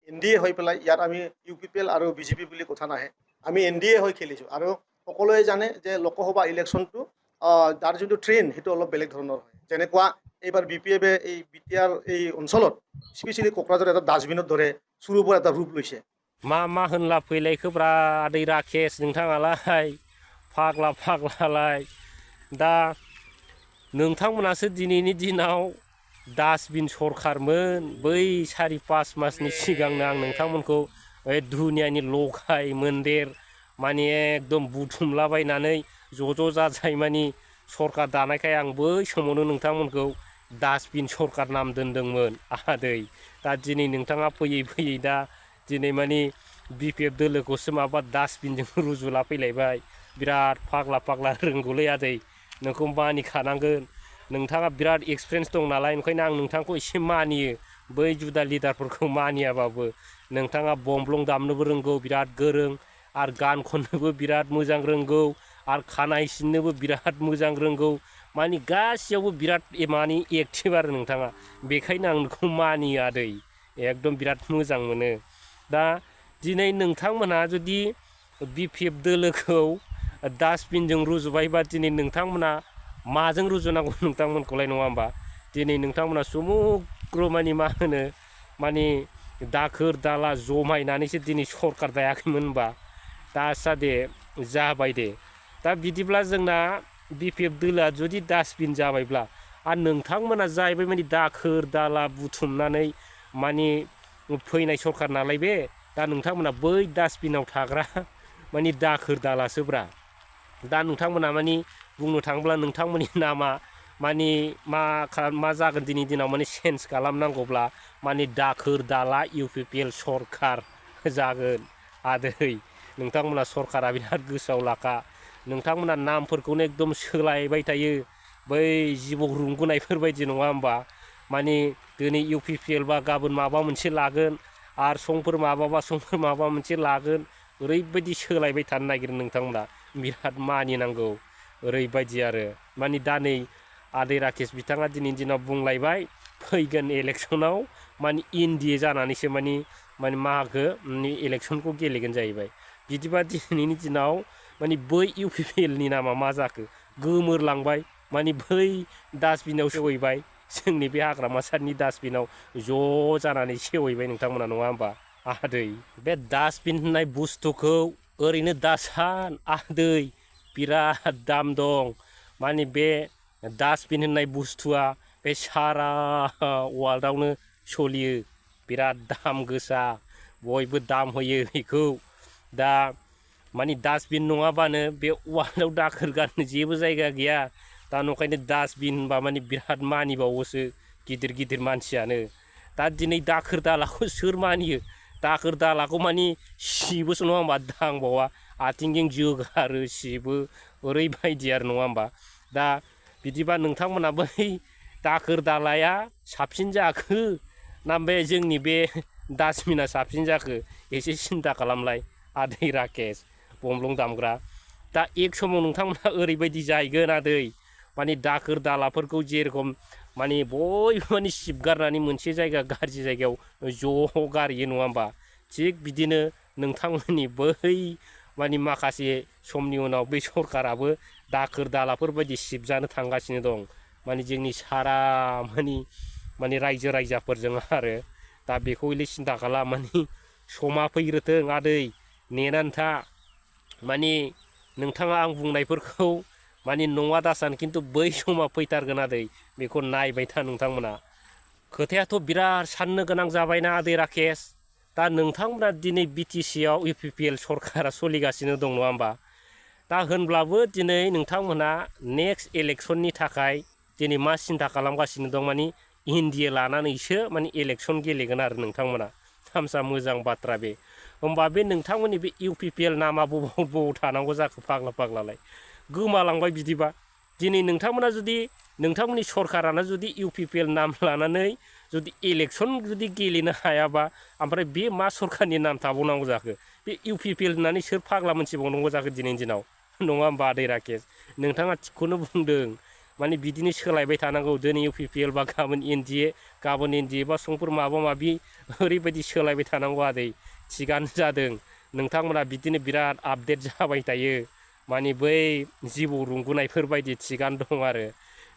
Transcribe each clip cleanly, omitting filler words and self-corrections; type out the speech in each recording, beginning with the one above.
NDA হৈ পেলাই ইয়াত আমি UPPL আৰু BJP বুলি কথা নাহে, আমি NDA হৈ খেলিছোঁ। আৰু সকলোৱে জানে যে লোকসভা ইলেকশ্যনটো তাৰ যোনটো ট্ৰেইন সেইটো অলপ বেলেগ ধৰণৰ হয়। যেনেকুৱা এইবাৰ BPF এই BTR এই অঞ্চলত স্পেচিয়েলি ক'ক্ৰাঝাৰ এটা ডাষ্টবিনত ধৰে চুৰুৰ পৰা এটা ৰূপ লৈছে। मा होनला फैलायखो ब्रा आदै राकेश नोंथाङालाय फाग्लालाय दा नोंथांमोनासो दिनैनि दिनाव डास्टबिन सरखारमोन बै 4-5 मासनि सिगांनो आं नोंथांमोनखौ दुनियानि लगाय मोन्देर माने एकदम बुथुमलाबायनानै ज' जाजाय मानि सरकार दानायखाय आं बै समावनो नोंथांमोनखौ डास्टबिन सरकार नाम दोन्दोंमोन आदै। दा दिनै नोंथाङा फैयै दा दिनै मानि BPF दोलोखौसो माबा डास्टबिनजों रुजुला फैलायबाय। बिराद फाग्ला रोंगौलै आदै, नोंखौ मानिखानांगोन। नोंथाङा बिराद एक्सपिरियेन्स दं नालाय, ओंखायनो आं नोंथांखौ एसे मानियो। बै जुदा लिडारफोरखौ मानियाबाबो नोंथाङा बमब्लं दामनोबो रोंगौ, बिराद गोरों, आरो गान खननोबो बिराद मोजां रोंगौ, आरो खानाय सिननोबो बिराद मोजां रोंगौ, मानि गासैयावबो बिराद मानि एक्टिभ आरो नोंथाङा। बेखायनो आं नोंखौ मानियो आदै, एकदम बिराद मोजां मोनो। दा दिनै नोंथांमोना जुदि BPF दोलोखौ डास्टबिनजों रुजुबायबा दिनै नोंथांमोना माजों रुजुनांगौ नोंथांमोनखौलाय, नङा होमबा? दिनै नोंथांमोना समग्र मानि मा होनो मानि दाखोर दाला जमायनानैसो दिनै सरकार दायाखैमोन होनबा, दासा दे जाबाय दे। दा बिदिब्ला जोंना BPF दोलोआ जुदि डास्टबिन जाबायब्ला आरो नोंथांमोना जाहैबाय मानि दाखोर दाला बुथुमनानै मानि फैनाय सरकार नालाय बे, दा नोंथांमोना बै डास्टबिनाव थाग्रा मानि दाखोर दालासोब्रा। दा नोंथांमोना मानि बुंनो थाङोब्ला नोंथांमोननि नामा मानि मा जागोन दिनै दिनाव मानि चेन्ज खालामनांगौब्ला मानि दाखोर दाला UPPL सरकार जागोन आदै। नोंथांमोना सरकारा बिराद गोसोआव लाखा। नोंथांमोना नामफोरखौनो एकदम सोलायबाय थायो, बै जिबौ रुंगुनायफोर बायदि, नङा होमबा? मानि दिनै UPPL बा गाबोन माबा मोनसे लागोन, आरो समफोर माबा मोनसे लागोन। ओरैबायदि सोलायबाय थानो नागिरो नोंथांमोना, बिराद मानिनांगौ। ओरैबायदि आरो मानि दा नै आदै राकेश बिथाङा दिनैनि दिनाव बुंलायबाय फैगोन इलेक्सनाव मानि NDA जानानैसो मानि माखो इलेक्सनखौ गेलेगोन जाहैबाय। बिदिबा दिनैनि दिनाव मानि बै UPPLनि नामा मा जाखो? गोमोरलांबाय, मानि बै डास्टबिनाव सेवहैबाय, जोंनि बे हाग्रामा सारनि डास्टबिनाव ज' जानानै सेवहैबाय नोंथांमोना, नङा होमबा आदै? बे डास्टबिन होननाय बुस्थुखौ ओरैनो दासान आदै, बिराद दाम दं। मानि बे डास्टबिन होननाय बुस्थुआ बे सारा वार्ल्डआवनो सोलियो, बिराद दाम गोसा, बयबो दाम होयो बेखौ। दा मानि डास्टबिन नङाबानो बे वार्ल्डआव दाखोर गारनो जेबो जायगा गैया। दा नंखायनो डास्टबिन होनबा मानि बिराद मानिबावोसो गिदिर मानसियानो। दा दिनै दाखोर दालाखौ सोर मानियो? दाखोर दालाखौ मानि सिबोसो, नङा होमबा? दांबावा, आथिंजों जोगारो, सिबो, ओरैबायदि आरो, नङा होमबा? दा बिदिबा नोंथांमोना बै दाखोर दालाया साबसिन जाखो ना बे जोंनि बे डास्टबिना साबसिन जाखो? एसे सिन्था खालामलाय आदै राकेश बमब्लं दामग्रा। दा एक समाव नोंथांमोना ओरैबायदि जाहैगोन आदै, मानि दाखोर दालाफोरखौ जेरखम मानि बयबो मानि सिबगारनानै मोनसे जायगा गाज्रि जायगायाव ज' गारहैयो, नङा होमबा? थिग बिदिनो नोंथांमोननि बै मानि माखासे समनि उनाव बे सरकाराबो दाखोर दालाफोर बायदि सिबजानो थांगासिनो दं, मानि जोंनि सारा मानि रायजो राजाफोरजों आरो। दा बेखौ हले सिन्था खालाम, मानि समा फैग्रोथों आदै, नेनानै था। मानि नोंथाङा आं बुंनायफोरखौ मानि नङा दासान, खिन्थु बै समा फैथारगोन आदै, बेखौ नायबाय था नोंथांमोना। खोथायाथ' बिराद साननो गोनां जाबायना आदै राकेश। दा नोंथांमोना दिनै BTCआव UPPL सरकारा सोलिगासिनो दं, नङा होमबा? दा होनब्लाबो दिनै नोंथांमोना नेक्स्ट इलेक्सननि थाखाय दिनै मा सिन्था खालामगासिनो दं? मानि NDA लानानैसो मानि इलेक्सन गेलेगोन आरो नोंथांमोना। हामसा मोजां बाथ्रा बे। होमबा बे नोंथांमोननि बे UPPL नामा बबाव थानांगौ जाखो फाग्लालाय? गोमालांबाय बिदिबा। दिनै नोंथांमोना जुदि नोंथांमोननि सरकारानो जुदि UPPL नाम लानानै जुदि इलेक्सन जुदि गेलेनो हायाबा, ओमफ्राय बे मा सरकारनि नाम थाबावनांगौ जाखो? बे UPPL होननानै सोर फाग्ला मोनथिबावनांगौ जाखो दिनैनि दिनाव, नङा होमबा आदै राकेश? नोंथाङा थिगखौनो बुंदों। माने बिदिनो सोलायबाय थानांगौ दिनै UPPL बा गाबोन NDA गाबोन NDA बा समफोर माबा माबि ओरैबायदि सोलायबाय थानांगौ आदै थिगानो जादों नोंथांमोना बिदिनो बिराद आपडेट जाबाय थायो माने बै जिबौ रुंगुनायफोर बायदि थिगानो दं आरो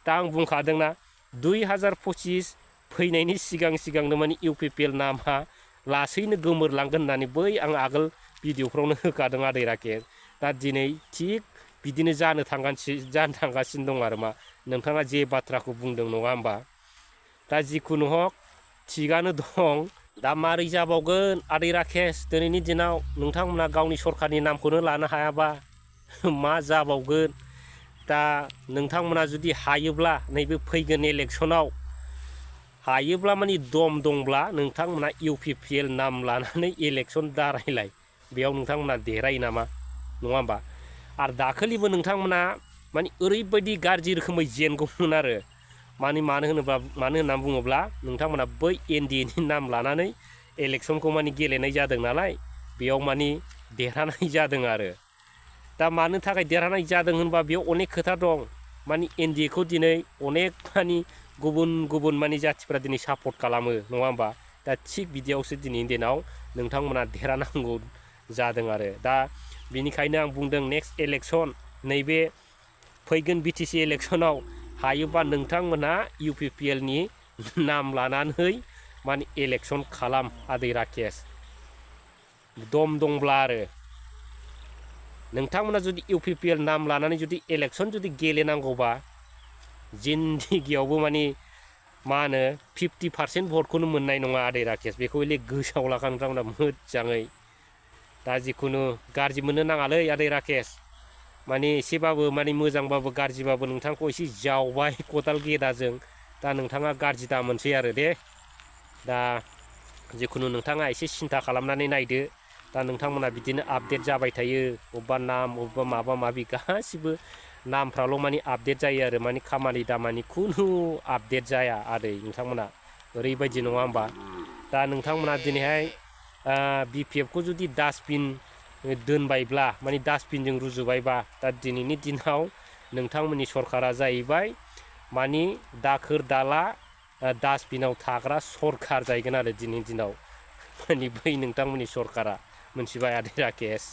दा आं बुंखादोंना 2025 फैनायनि सिगांनो माने UPPL नामा लासैनो गोमोरलांगोन होननानै बै आं आगोल भिडिअफ्रावनो होखादों आदै राकेश दा दिनै थिग बिदिनो जानो थांगासिनो दं आरो मा नोंथाङा जे बाथ्राखौ बुंदों नङा होमबा दा जिखुनु हक थिगानो दं दा मारै जाबावगोन आदै राकेश दिनैनि दिनाव नोंथांमोना गावनि सरखारनि नामखौनो लानो हायाबा मा जाबावगोन दा नोंथांमोना जुदि हायोब्ला नैबे फैगोन इलेक्सनाव हायोब्ला माने दम दंब्ला नोंथांमोना UPPL नाम लानानै इलेक्सन दारायलाय बेयाव नोंथांमोना देरहायो नामा नङा होमबा आरो दाखालिबो नोंथांमोना माने ओरैबायदि गाज्रि रोखोमै जेनगौमोन आरो मानो होनना बुङोब्ला नोंथांमोना बै NDAनि नाम लानानै इलेक्सनखौ माने गेलेनाय जादों नालाय बेयाव माने देरहानाय जादों आरो दा मानो थाखाय देरहानाय जादों होनबा बेयाव अनेक खोथा दं माने NDAखौ दिनै अनेक माने गुबुन माने जाथिफ्रा दिनै सापर्ट खालामो नङा होमबा दा थिग बिदियावसो दिनैनि दिनाव नोंथांमोना देरहानांगौ जादों आरो दा बिनिखायनो आं बुंदों नेक्स्ट इलेक्सन नैबे फैगोन BTC इलेक्सनाव हायोबा नोंथांमोना UPPLनि नाम लानानै माने इलेक्सन खालाम आदै राकेश दम दंब्ला आरो नोंथांमोना जुदि UPPL नाम लानानै जुदि इलेक्सन जुदि गेलेनांगौबा जिन्दगियावबो माने मा होनो 50% भटखौनो मोननाय नङा आदै राकेश बेखौ हले गोसोआव लाखा नोंथांमोना मोजाङै दा जिखुनु गाज्रि मोननो नाङालै आदै राकेश माने एसेबाबो माने मोजांबाबो गाज्रिबाबो नोंथांखौ एसे जावबाय खदाल गेदाजों दा नोंथाङा गाज्रि दा मोनसै आरो दे दा जिखुनु नोंथाङा एसे सिन्था खालामनानै नायदो दा नोंथांमोना बिदिनो आपडेट जाबाय थायो अबेबा नाम अबेबा माबा माबि गासिबो नामफ्राल' माने आपडेट जायो आरो माने खामानि दामानि खुनु आपडेट जाया आदै नोंथांमोना ओरैबायदि नङा होमबा दा नोंथांमोना दिनैहाय BPFखौ जुदि डास्टबिन दोनबायब्ला माने डास्टबिनजों रुजुबायबा दा दिनैनि दिनाव नोंथांमोननि सरकारा जाहैबाय माने दाखोर दाला डास्टबिनाव थाग्रा सरकार जाहैगोन आरो दिनैनि दिनाव माने बै नोंथांमोननि सरकारा मोनथिबाय आदै राकेश